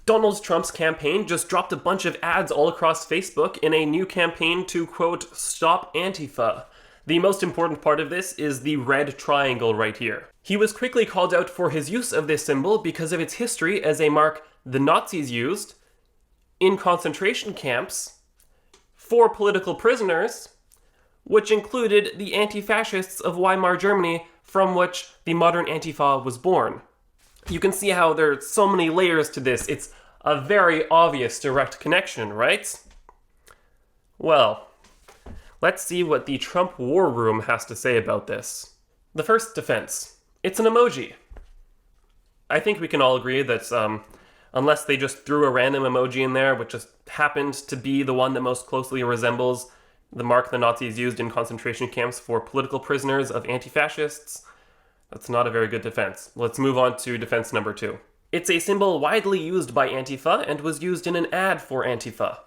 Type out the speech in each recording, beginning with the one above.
Donald Trump's campaign just dropped a bunch of ads all across Facebook in a new campaign to, quote, stop Antifa. The most important part of this is the red triangle right here. He was quickly called out for his use of this symbol because of its history as a mark the Nazis used in concentration camps for political prisoners, which included the anti-fascists of Weimar Germany, from which the modern Antifa was born. You can see how there are so many layers to this. It's a very obvious direct connection, right? Well, let's see what the Trump War Room has to say about this. The first defense. It's an emoji. I think we can all agree that unless they just threw a random emoji in there, which just happened to be the one that most closely resembles the mark the Nazis used in concentration camps for political prisoners of anti-fascists, that's not a very good defense. Let's move on to defense number 2. It's a symbol widely used by Antifa and was used in an ad for Antifa.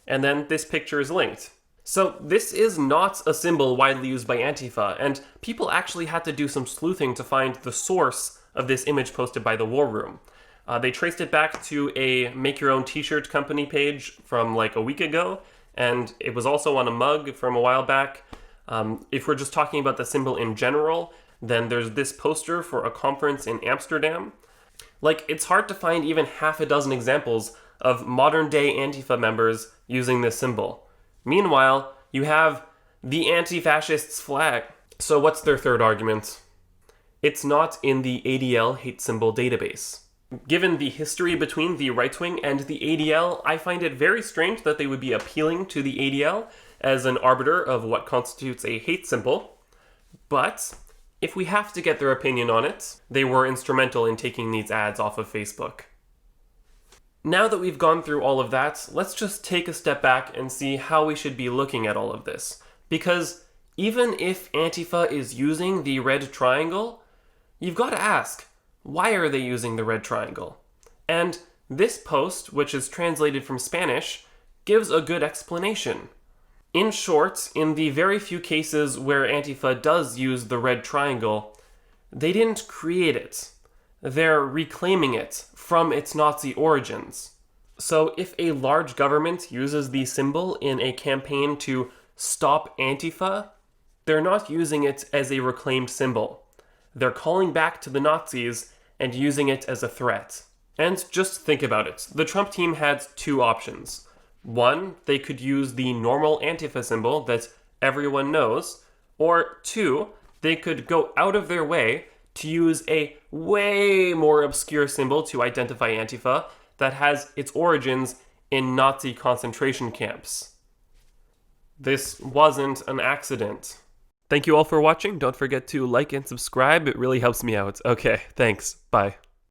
And then this picture is linked. So this is not a symbol widely used by Antifa, and people actually had to do some sleuthing to find the source of this image posted by the War Room. They traced it back to a make-your-own t-shirt company page from like a week ago, and it was also on a mug from a while back. If we're just talking about the symbol in general, then there's this poster for a conference in Amsterdam. Like, it's hard to find even half a dozen examples of modern-day Antifa members using this symbol. Meanwhile, you have the anti-fascists' flag. So what's their third argument? It's not in the ADL hate symbol database. Given the history between the right-wing and the ADL, I find it very strange that they would be appealing to the ADL as an arbiter of what constitutes a hate symbol. But if we have to get their opinion on it, they were instrumental in taking these ads off of Facebook. Now that we've gone through all of that, let's just take a step back and see how we should be looking at all of this. Because even if Antifa is using the red triangle, you've got to ask, why are they using the red triangle? And this post, which is translated from Spanish, gives a good explanation. In short, in the very few cases where Antifa does use the red triangle, they didn't create it. They're reclaiming it from its Nazi origins. So if a large government uses the symbol in a campaign to stop Antifa, they're not using it as a reclaimed symbol. They're calling back to the Nazis and using it as a threat. And just think about it. The Trump team had 2 options. One, they could use the normal Antifa symbol that everyone knows, or 2, they could go out of their way to use a way more obscure symbol to identify Antifa that has its origins in Nazi concentration camps. This wasn't an accident. Thank you all for watching. Don't forget to like and subscribe. It really helps me out. Okay, thanks. Bye.